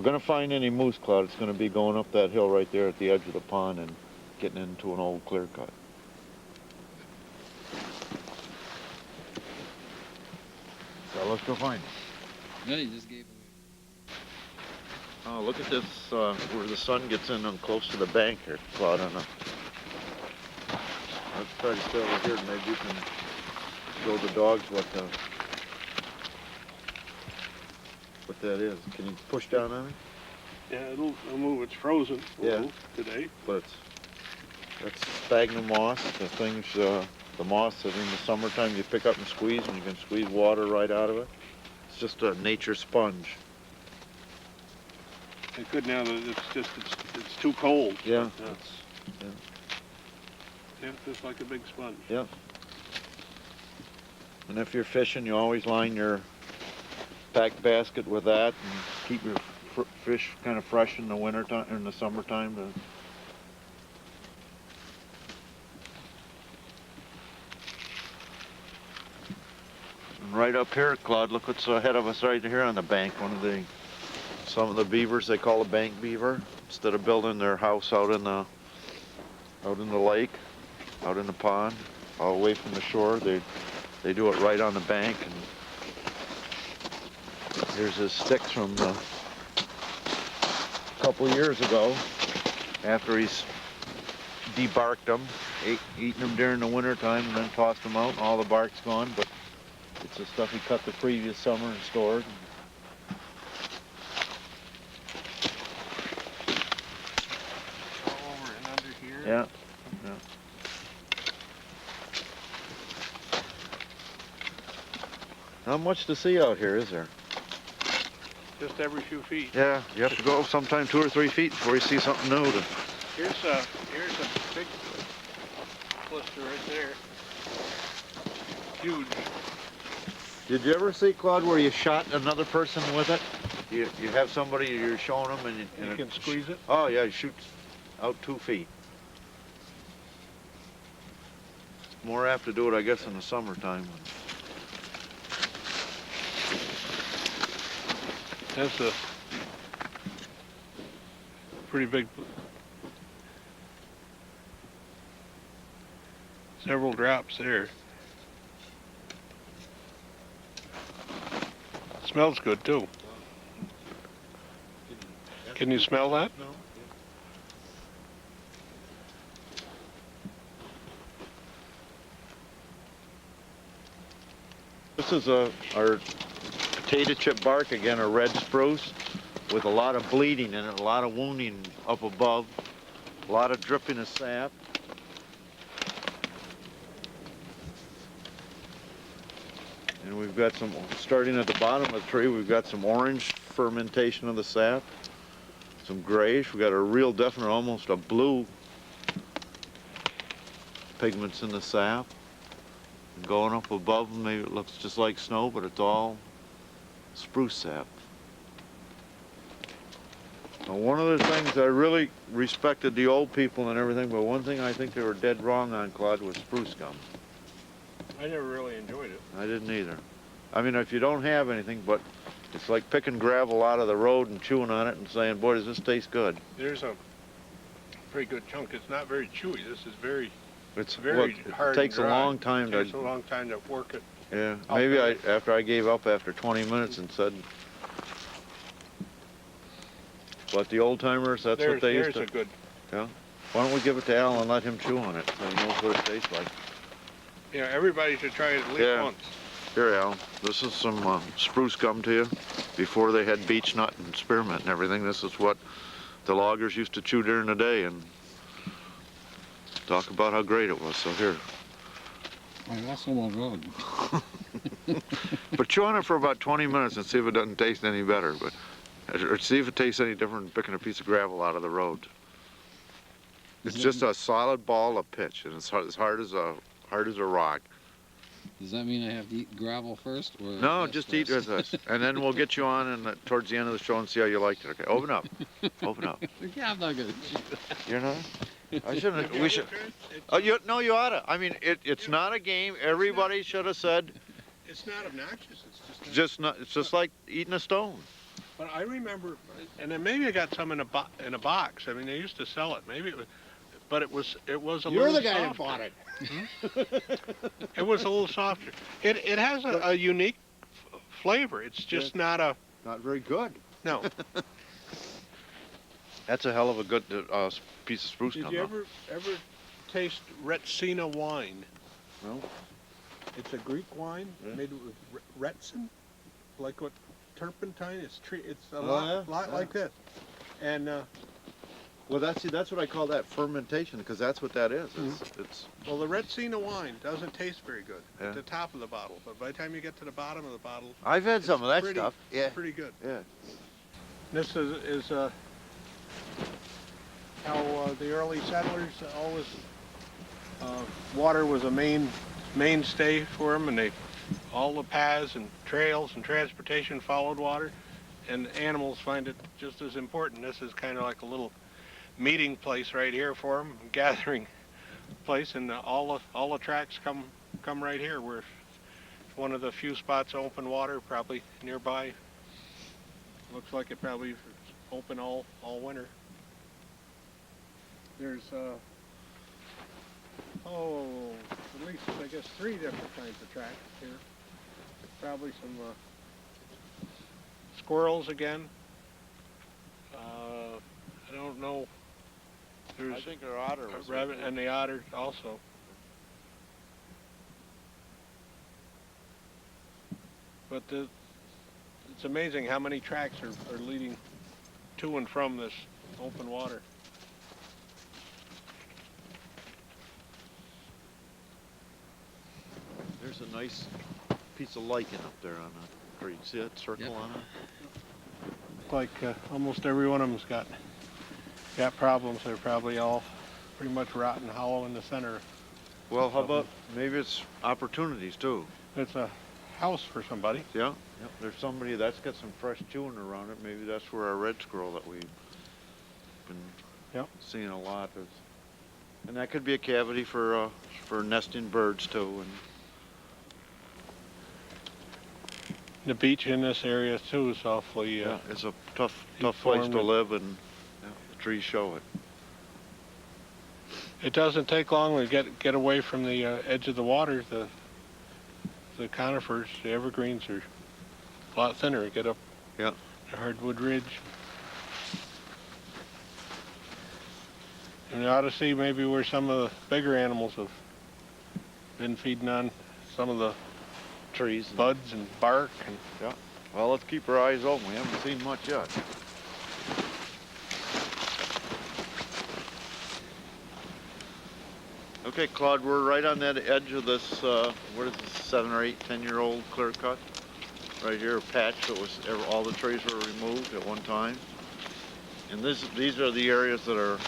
going to find any moose, Claude, it's going to be going up that hill right there at the edge of the pond and getting into an old clear cut. So let's go find it. No, you just gave away. Oh, look at this, where the sun gets in and close to the bank here, Claude. Let's try to stay over here and maybe you can show the dogs what that is. Can you push down on it? Yeah, it'll move. It's frozen today. But that's sphagnum moss. The things, the moss that in the summertime you pick up and squeeze, and you can squeeze water right out of it. It's just a nature sponge. It's good now that it's too cold. Yeah. Yeah, just like a big sponge. Yeah. And if you're fishing, you always line your pack basket with that and keep your fish kind of fresh in the winter time, in the summertime. And right up here, Claude, look what's ahead of us right here on the bank. Some of the beavers they call a bank beaver. Instead of building their house out in the lake, out in the pond, all away from the shore, they do it right on the bank. And here's his sticks from a couple years ago, after he's debarked them, eaten them during the winter time, and then tossed them out. And all the bark's gone, but it's the stuff he cut the previous summer and stored. Over and under here. Yeah. Not much to see out here, is there? Just every few feet. Yeah, you have to go sometime 2 or 3 feet before you see something new. Here's a big blister right there. Huge. Did you ever see, Claude, where you shot another person with it? You have somebody, you're showing them, and you can squeeze it? Oh, yeah, you shoot out 2 feet. More apt to do it, I guess, in the summertime. That's a pretty big, several drops there. Smells good too. Can you smell that? No. This is our potato chip bark, again, a red spruce with a lot of bleeding in it, a lot of wounding up above, a lot of dripping of sap. And we've got some, starting at the bottom of the tree, we've got some orange fermentation of the sap, some grayish, we've got a real definite, almost a blue pigments in the sap. And going up above them, maybe it looks just like snow, but it's all spruce sap. Now, one of the things I really respected the old people and everything, but one thing I think they were dead wrong on, Claude, was spruce gum. I never really enjoyed it. I didn't either. I mean, if you don't have anything, but it's like picking gravel out of the road and chewing on it and saying, boy, does this taste good. There's a pretty good chunk. It's not very chewy. This is very It hard. takes and a dry. long time to... It takes a long time to work it. Yeah, maybe after I gave up after 20 minutes and said, but the old timers, that's what they used to... There's a good... Yeah. Why don't we give it to Al and let him chew on it so he knows what it tastes like. Yeah, everybody should try it at least once. Here, Al, this is some spruce gum to you. Before they had beech nut and spearmint and everything, this is what the loggers used to chew during the day and talk about how great it was. So here. Oh, that's so good. But chew on it for about 20 minutes and see if it doesn't taste any better. Or see if it tastes any different than picking a piece of gravel out of the road. It's just a solid ball of pitch, and it's as hard as a rock. Does that mean I have to eat gravel first? Or No, just eat with us. And then we'll get you on and towards the end of the show and see how you liked it. Okay, open up. Open up. Yeah, I'm not going to chew that. You're not? I shouldn't. We should. Oh, no, you ought to. I mean, it's not a game. Everybody should have said. It's not obnoxious. It's just not. It's just like eating a stone. But I remember, and then maybe I got some in a box. I mean, they used to sell it. Maybe it was, but it was a You're little the guy that softer. bought it. It was a little softer. It has a unique flavor. It's just not a Not very good. no. That's a hell of a good piece of spruce Did gum. you though. ever taste Retsina wine? No? It's a Greek wine Yeah. made with retsin, like what turpentine. It's a Oh, lot yeah. like this. And Well, that's what I call that fermentation, because that's what that is. It's well, the Retsina wine doesn't taste very good Yeah. at the top of the bottle, but by the time you get to the bottom of the bottle, I've had it's some of that pretty- stuff. Yeah. pretty good. Yeah. This is how the early settlers always water was a mainstay for them, and all the paths and trails and transportation followed water, and animals find it just as important. This is kind of like a little meeting place right here for them, gathering place, and all the tracks come right here. We're one of the few spots of open water probably nearby. Looks like it probably is open all winter. There's at least I guess 3 different kinds of tracks here. Probably some squirrels again. I don't know. There's I think our otter was rabbit and the otter also. But it's amazing how many tracks are leading to and from this open water. There's a nice piece of lichen up there on the tree. See that circle Yep. on it? Looks like almost every one of them's got problems. They're probably all pretty much rotten hollow in the center. Well, how about maybe it's opportunities too? It's a house for somebody. Yeah. Yep. There's somebody that's got some fresh chewing around it. Maybe that's where our red squirrel that we've been Yep. seeing a lot is. And that could be a cavity for nesting birds too. And The beach in this area too is awfully. yeah, it's a tough place formed to it. live, and the trees show it. It doesn't take long to get away from the edge of the water. The conifers, the evergreens are a lot thinner. Get up Yeah. the hardwood ridge. And you ought to see maybe where some of the bigger animals have been feeding on some of the Trees. buds and bark. And Well, let's keep our eyes open. We haven't seen much yet. Okay, Claude, we're right on that edge of this, what is this, 7 or 8, 10-year-old clear cut? Right here, a patch that was, all the trees were removed at one time. And these are the areas that are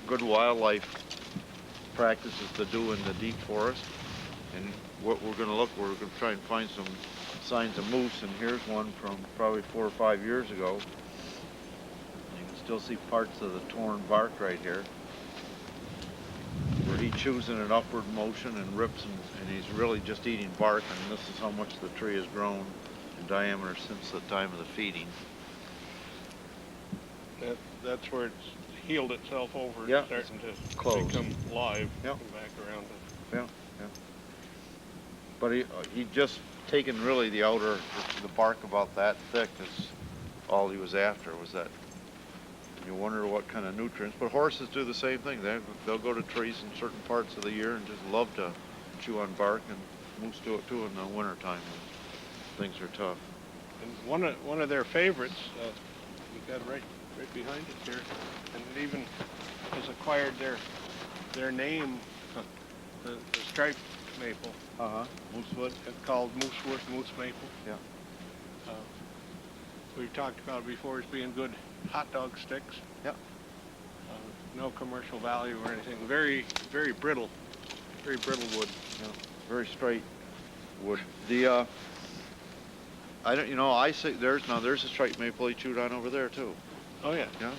good wildlife practices to do in the deep forest. And what we're gonna we're gonna try and find some signs of moose, and here's one from probably 4 or 5 years ago. You can still see parts of the torn bark right here, where he chews in an upward motion and rips, and he's really just eating bark, and this is how much the tree has grown in diameter since the time of the feeding. that's where it's healed itself over. Yeah, It's starting to closed. become live. Yep. Come back around. But he just taken really the bark about that thick is all he was after, was that. You wonder what kind of nutrients, but horses do the same thing. They'll go to trees in certain parts of the year and just love to chew on bark, and moose do it too in the wintertime when things are tough. And one of their favorites, we've got right behind us here, and it even has acquired their name, the striped maple. Moosewood? It's called moosewood, moose maple. Yeah. We've talked about it before as being good hot dog sticks. Yep. No commercial value or anything. Very, very brittle wood. Yeah. Very straight wood. The I see there's a striped maple he chewed on over there too. Oh yeah. Yeah.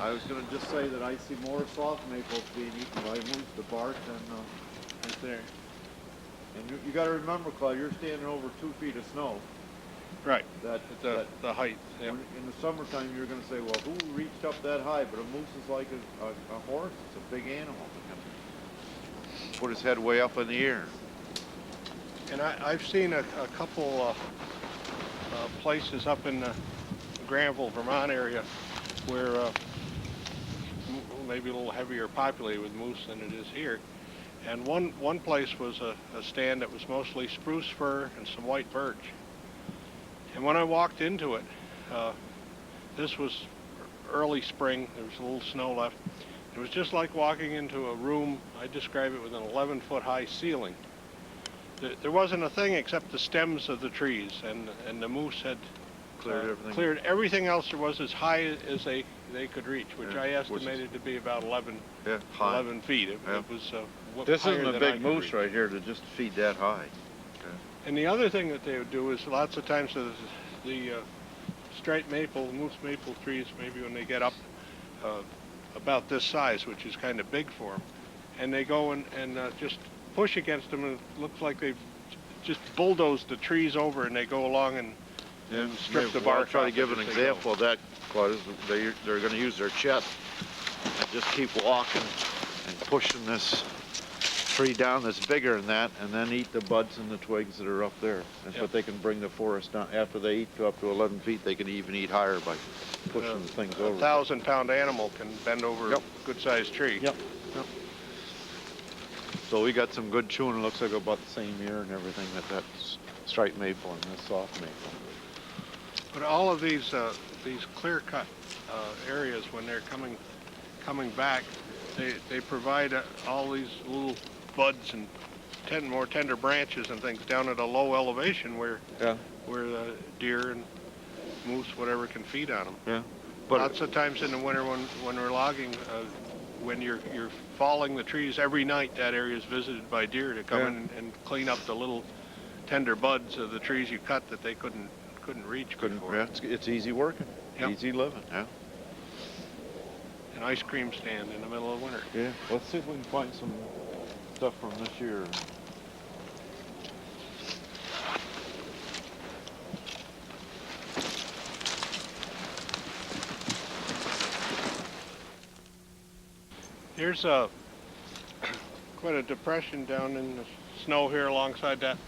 I was gonna just say that I see more soft maples being eaten by moose, the bark, than Right there. and you got to remember, Claude, you're standing over 2 feet of snow. Right. That, The height. Yeah. in the summertime, you're going to say, well, who reached up that high? But a moose is like a horse. It's a big animal. He can put his head way up in the air. And I've seen a couple places up in the Granville, Vermont area where maybe a little heavier populated with moose than it is here. And one place was a stand that was mostly spruce fir and some white birch. And when I walked into it, this was early spring, there was a little snow left. It was just like walking into a room, I describe it with an 11-foot high ceiling. There wasn't a thing except the stems of the trees, and the moose had cleared everything else there was as high as they could reach, which I estimated to be about 11 feet. It was this higher isn't a than I big could moose reach. right here to just feed that high. And the other thing that they would do is lots of times the striped maple, moose maple trees, maybe when they get up about this size, which is kind of big for them, and they go and just push against them, and it looks like they've just bulldozed the trees over, and they go along and strip the bark off. I'll try to give an example of that, Claude. They're going to use their chest and just keep walking and pushing this tree down that's bigger than that, and then eat the buds and the twigs that are up there. But they can bring the forest down. After they eat to up to 11 feet, they can even eat higher by pushing the things over. A 1,000-pound animal can bend over a good-sized tree. Yep. So we got some good chewing. It looks like about the same year and everything that striped maple and this soft maple. But all of these clear-cut areas, when they're coming back, they provide all these little buds and more tender branches and things down at a low elevation where the deer and moose, whatever, can feed on them. Yeah. But lots of times in the winter when we're logging, when you're falling the trees every night, that area is visited by deer to come in and clean up the little tender buds of the trees you cut that they couldn't reach before. Yeah, it's easy working, easy living. Yeah. An ice cream stand in the middle of winter. Yeah. Let's see if we can find some stuff from this year. Here's quite a depression down in the snow here alongside that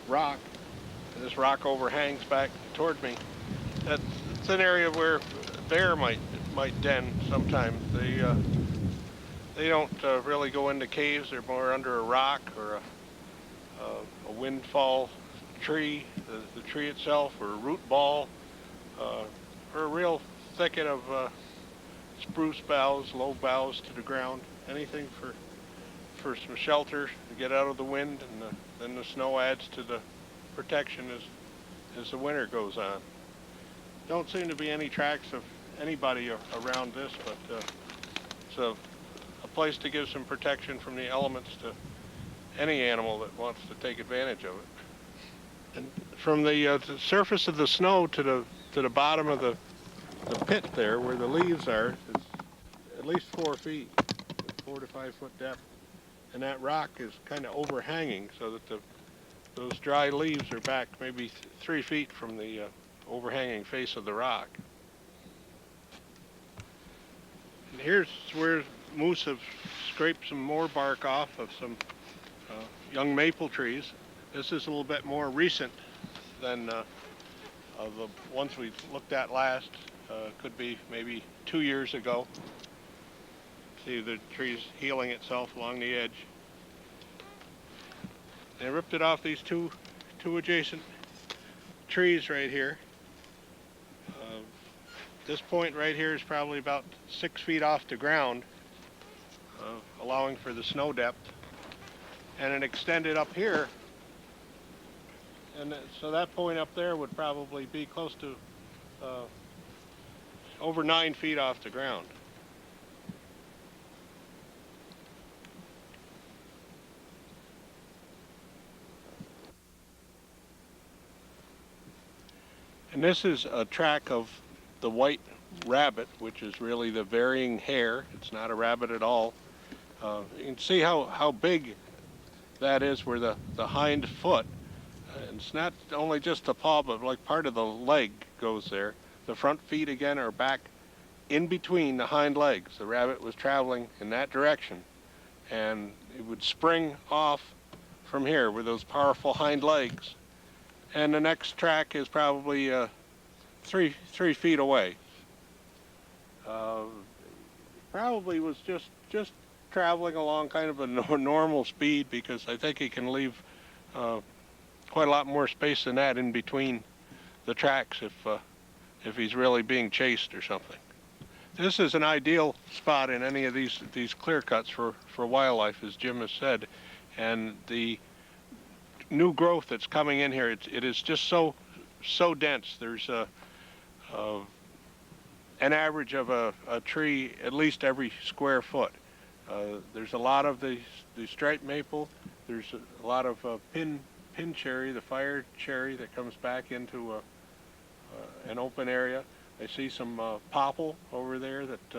rock. This rock overhangs back toward me. It's an area where bear might den sometimes. They don't really go into caves. They're more under a rock or a windfall tree, the tree itself, or a root ball, or a real thicket of spruce boughs, low boughs to the ground. Anything for some shelter to get out of the wind, and then the snow adds to the protection as the winter goes on. Don't seem to be any tracks of anybody around this, but it's a place to give some protection from the elements to any animal that wants to take advantage of it. And from the surface of the snow to the bottom of the pit there, where the leaves are, is at least 4 feet, 4 to 5 foot depth, and that rock is kind of overhanging, so that those dry leaves are back maybe 3 feet from the overhanging face of the rock. And here's where moose have scraped some more bark off of some young maple trees. This is a little bit more recent than the ones we looked at last. Could be maybe 2 years ago. See the tree's healing itself along the edge. They ripped it off these two adjacent trees right here. This point right here is probably about 6 feet off the ground, allowing for the snow depth. And it extended up here, and so that point up there would probably be close to over 9 feet off the ground. And this is a track of the white rabbit, which is really the varying hare. It's not a rabbit at all. You can see how big that is, where the hind foot And it's not only just the paw, but like part of the leg goes there. The front feet again are back in between the hind legs. The rabbit was traveling in that direction, and it would spring off from here with those powerful hind legs. And the next track is probably 3 feet away. Probably was just traveling along kind of a normal speed, because I think he can leave quite a lot more space than that in between the tracks if he's really being chased or something. This is an ideal spot in any of these clear cuts for wildlife, as Jim has said, and the new growth that's coming in here, it is just so dense. There's an average of a tree at least every square foot. There's a lot of the striped maple. There's a lot of pin cherry, the fire cherry that comes back into an open area. I see some popple over there that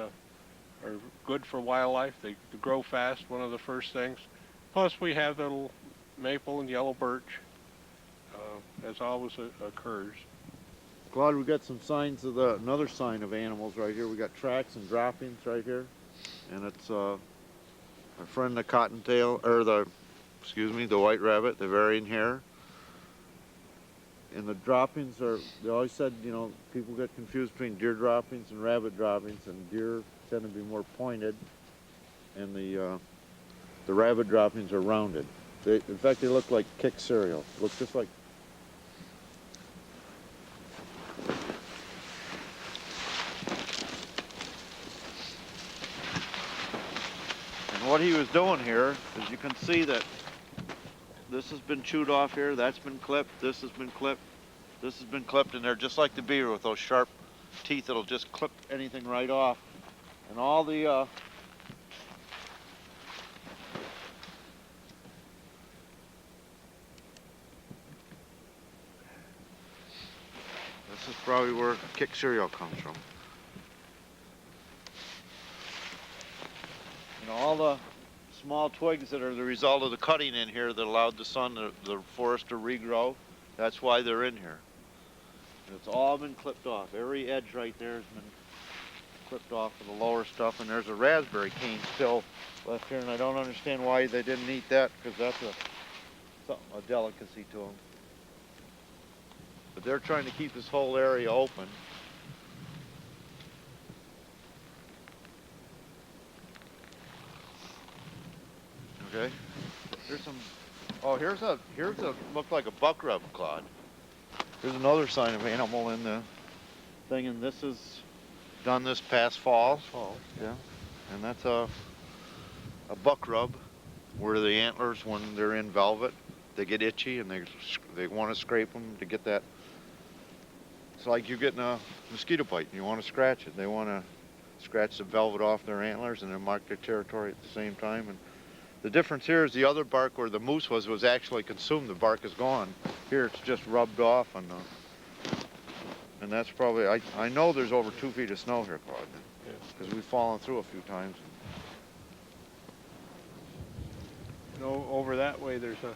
are good for wildlife. They grow fast, one of the first things. Plus we have the little maple and yellow birch, as always occurs. Claude, we got some signs of another sign of animals right here. We got tracks and droppings right here, and it's our friend the cottontail, or the white rabbit, the varying hair. And the droppings are, they always said, you know, people get confused between deer droppings and rabbit droppings, and deer tend to be more pointed, and the rabbit droppings are rounded. In fact, they look like kick cereal. Look just like. And what he was doing here is, you can see that this has been chewed off here, that's been clipped, this has been clipped, this has been clipped, and they're just like the deer with those sharp teeth that'll just clip anything right off. And all the this is probably where kick cereal comes from. You know, all the small twigs that are the result of the cutting in here that allowed the sun, the forest to regrow, that's why they're in here. And it's all been clipped off. Every edge right there has been clipped off of the lower stuff, and there's a raspberry cane still left here, and I don't understand why they didn't eat that, because that's a delicacy to them. But they're trying to keep this whole area open. Okay. Here's some. Oh, here's a look like a buck rub, Claude. Here's another sign of animal in the thing, and this is done this past fall. Yeah. And that's a buck rub, where the antlers, when they're in velvet, they get itchy and they want to scrape them to get that. It's like you're getting a mosquito bite and you want to scratch it. They want to scratch the velvet off their antlers and then mark their territory at the same time. And the difference here is the other bark where the moose was actually consumed. The bark is gone. Here it's just rubbed off, and that's probably, I know there's over 2 feet of snow here, Claude, because we've fallen through a few times. You know, over that way there's a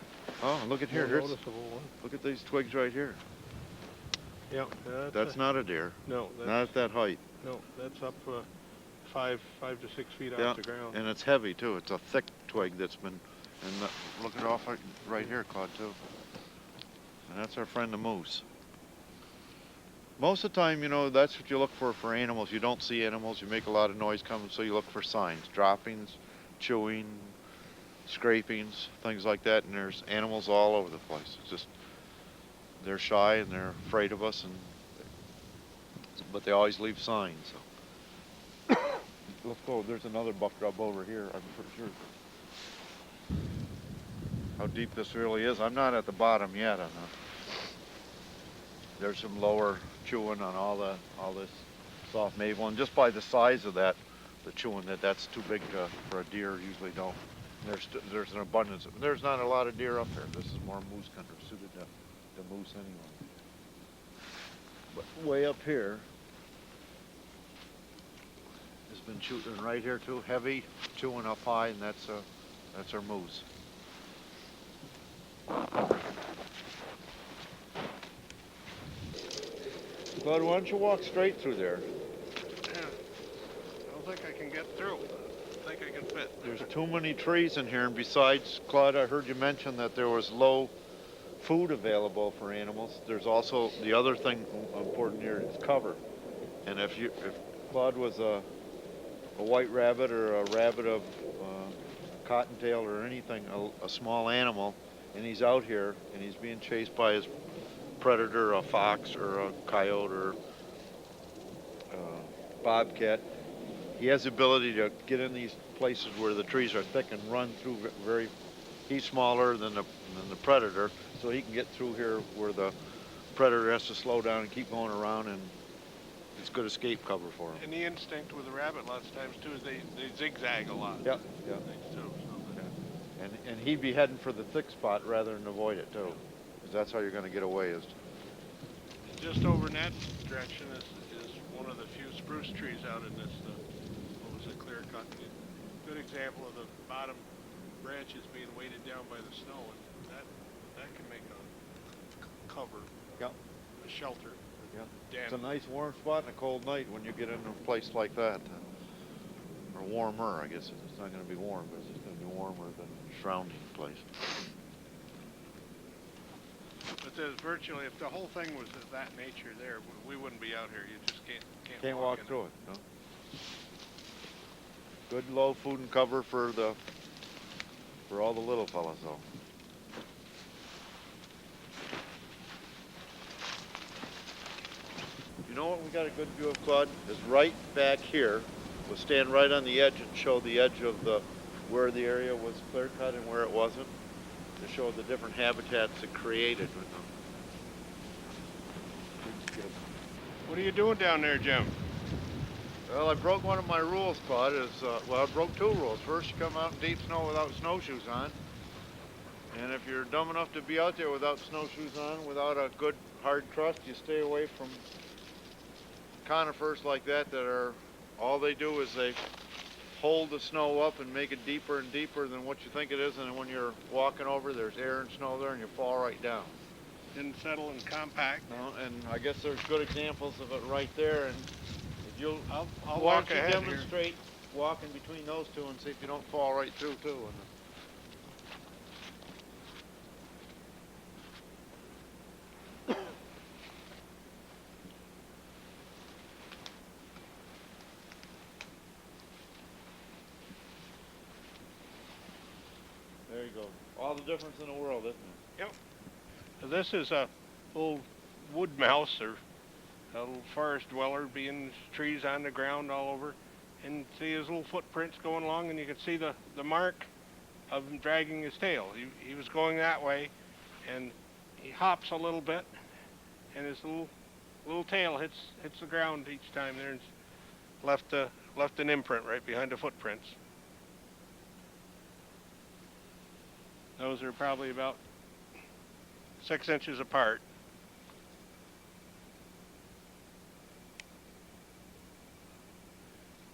Look at here. noticeable one. Look at these twigs right here. Yeah, That's not a deer. No, Not at that height. No, that's up 5 to 6 feet Yeah, off the ground. and it's heavy too. It's a thick twig that's been, and look it off right here, Claude, too. And that's our friend the moose. Most of the time, you know, that's what you look for animals. You don't see animals, you make a lot of noise coming, so you look for signs. Droppings, chewing, scrapings, things like that, and there's animals all over the place. It's just, they're shy and they're afraid of us, but they always leave signs. So. Let's go. There's another buck rub over here, I'm pretty sure. How deep this really is, I'm not at the bottom yet. There's some lower chewing on all this soft maple, and just by the size of that, the chewing, that's too big for a deer. Usually don't. There's an abundance. There's not a lot of deer up here. This is more moose country, suited to moose anyway. But way up here, it's been shooting right here too, heavy, chewing up high, and that's our moose. Claude, why don't you walk straight through there? Yeah. I don't think I can get through. I think I can fit. There's too many trees in here, and besides, Claude, I heard you mention that there was low food available for animals. There's also the other thing important here is cover. And if Claude was a white rabbit or a rabbit of cottontail or anything, a small animal, and he's out here and he's being chased by his predator, a fox or a coyote or bobcat, he has the ability to get in these places where the trees are thick and run through very. He's smaller than the predator, so he can get through here where the predator has to slow down and keep going around, and it's good escape cover for him. And the instinct with the rabbit lots of times too is they zigzag a lot. Yep, yep. Things too, so. And he'd be heading for the thick spot rather than avoid it too, because that's how you're going to get away. Is Just over in that direction is one of the few spruce trees out in this, what was it, clear cut. Good example of the bottom branches being weighted down by the snow, and that can make a cover, Yep. a shelter. Yep. Damn. It's a nice warm spot on a cold night when you get into a place like that. Or warmer, I guess. It's not going to be warm, but it's just going to be warmer than the surrounding place. But there's virtually, if the whole thing was of that nature there, we wouldn't be out here. You just can't Walk in through it. No. Good low food and cover for all the little fellas, though. You know what we got a good view of, Claude? Is right back here. We'll stand right on the edge and show the edge of where the area was clear cut and where it wasn't, to show the different habitats it created with them. What are you doing down there, Jim? Well, I broke one of my rules, Claude. I broke two rules. First, you come out in deep snow without snowshoes on. And if you're dumb enough to be out there without snowshoes on, without a good hard crust, you stay away from conifers like that are, all they do is they hold the snow up and make it deeper and deeper than what you think it is, and then when you're walking over, there's air and snow there and you fall right down. Didn't settle and compact. No, and I guess there's good examples of it right there, and if you'll, I'll why walk don't you ahead demonstrate walking between those two and see if you don't fall right through too. There you go. All the difference in the world, isn't it? Yep. So this is a little wood mouse or a little forest dweller, being trees on the ground all over, and see his little footprints going along, and you can see the mark of him dragging his tail. He was going that way, and he hops a little bit, and his little tail hits the ground each time there, and left an imprint right behind the footprints. Those are probably about 6 inches apart.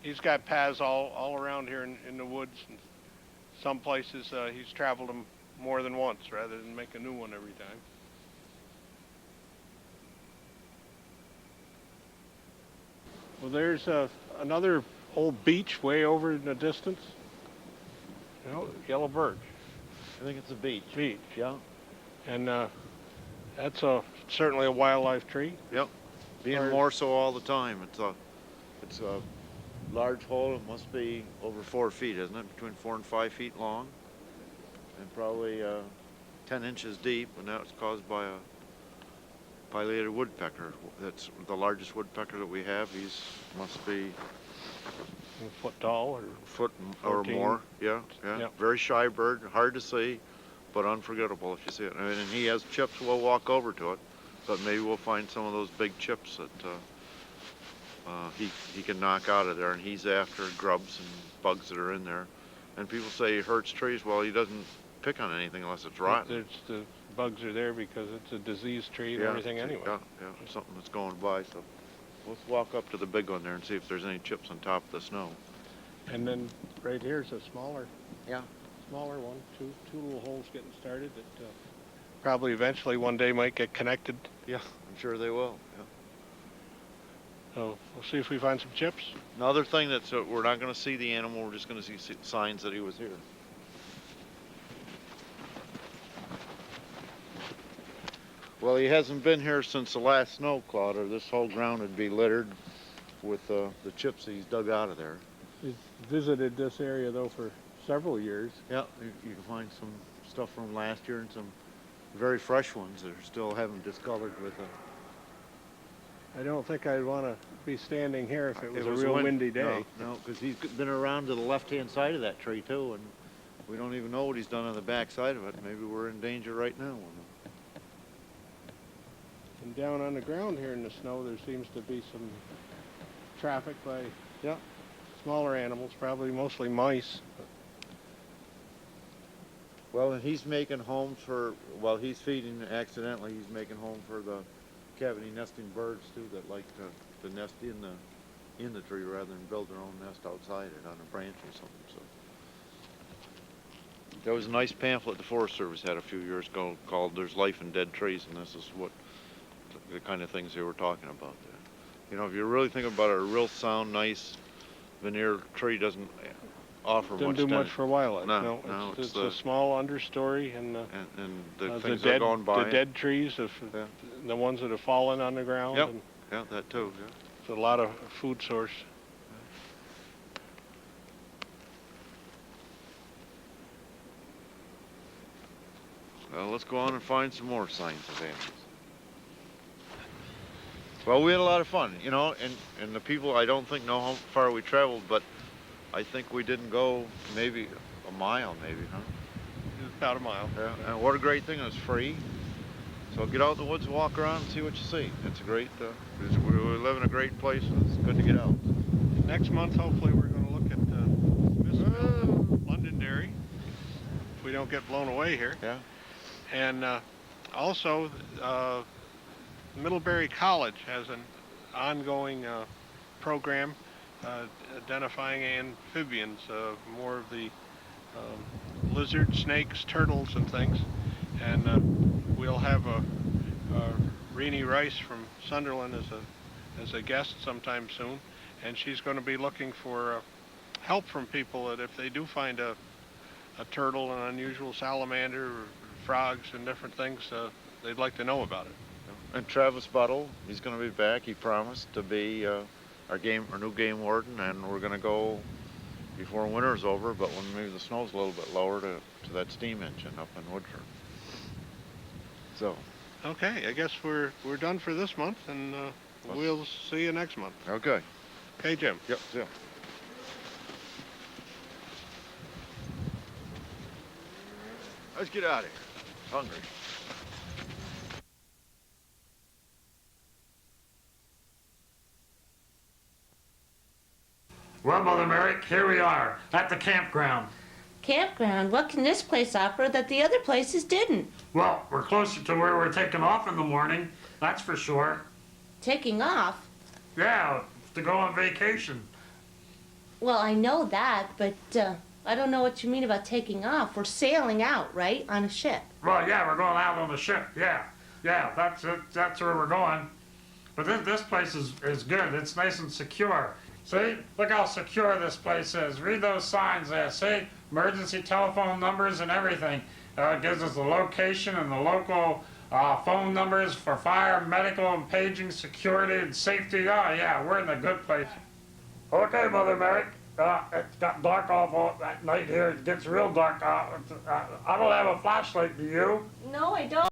He's got paths all around here in the woods. And some places he's traveled them more than once rather than make a new one every time. Well, there's another old beech way over in the distance. You know, yellow birch. I think it's a beech. Beech. Yeah. And that's certainly a wildlife tree. Yep. Being more so all the time. It's a large hole. It must be over 4 feet, isn't it? Between 4 and 5 feet long, and probably 10 inches deep. And that's caused by a pileated woodpecker. That's the largest woodpecker that we have. Must be A foot tall or foot or 14. more. Yeah, yeah. Yep. Very shy bird, hard to see, but unforgettable if you see it. And he has chips. We'll walk over to it, but maybe we'll find some of those big chips that he can knock out of there. And he's after grubs and bugs that are in there. And people say he hurts trees. Well, he doesn't pick on anything unless it's rotten. The bugs are there because it's a diseased tree and everything anyway. Yeah, something that's going by. So let's walk up to the big one there and see if there's any chips on top of the snow. And then right here's a smaller one. Two little holes getting started that probably eventually one day might get connected. Yeah, I'm sure they will. Yeah. So we'll see if we find some chips. Another thing that's, we're not gonna see the animal, we're just gonna see signs that he was here. Well, he hasn't been here since the last snow, Claude, or this whole ground would be littered with the chips that he's dug out of there. He's visited this area though for several years. Yeah, you can find some stuff from last year and some very fresh ones that are still haven't discolored with it. I don't think I'd want to be standing here if it was, was a real windy day. No, because he's been around to the left-hand side of that tree too, and we don't even know what he's done on the back side of it. Maybe we're in danger right now. And down on the ground here in the snow, there seems to be some traffic by smaller animals, probably mostly mice. Well, and he's making homes for, while he's feeding accidentally, he's making home for the cavity nesting birds too that like to nest in the tree rather than build their own nest outside it on a branch or something. So there was a nice pamphlet the Forest Service had a few years ago called "There's Life in Dead Trees," and this is what the kind of things they were talking about there. You know, if you really think about it, a real sound, nice veneer tree doesn't offer Doesn't much. do much for wildlife. No, it's a small understory, and the things dead, that are going by. the dead trees, the ones that have fallen on the ground. Yep. And Yeah, that too. Yeah. it's a lot of food source. Well, let's go on and find some more signs of animals. Well, we had a lot of fun, you know, and the people I don't think know how far we traveled, but I think we didn't go maybe a mile, maybe, huh? About a mile. Yeah. And what a great thing, it's free. So get out in the woods and walk around and see what you see. It's a great, we live in a great place and it's good to get out. Next month, hopefully, we're going to look at Miss Londonderry, if we don't get blown away here. Yeah. And also, Middlebury College has an ongoing program identifying amphibians, more of the lizards, snakes, turtles, and things. And we'll have Renee Rice from Sunderland as a guest sometime soon, and she's going to be looking for help from people that if they do find a turtle, an unusual salamander, or frogs, and different things, they'd like to know about it. And Travis Buttle, he's going to be back. He promised to be our new game warden, and we're going to go before winter's over, but when maybe the snow's a little bit lower to that steam engine up in Woodford. So. Okay, I guess we're done for this month, and we'll see you next month. Okay. Okay, Jim. Yep. Yeah. Let's get out of here. Hungry. Well, Mother Myrick, here we are at the campground. Campground? What can this place offer that the other places didn't? Well, we're closer to where we're taking off in the morning, that's for sure. Taking off? Yeah, to go on vacation. Well, I know that, but I don't know what you mean about taking off. We're sailing out, right? On a ship. Well, yeah, we're going out on the ship, yeah. Yeah, that's it, that's where we're going. But this place is good, it's nice and secure. See, look how secure this place is. Read those signs there, see? Emergency telephone numbers and everything. It gives us the location and the local phone numbers for fire, medical, and paging, security, and safety. Oh, yeah, we're in a good place. Okay, Mother Myrick. It's got dark off at night here. It gets real dark. I don't have a flashlight, do you? No, I don't.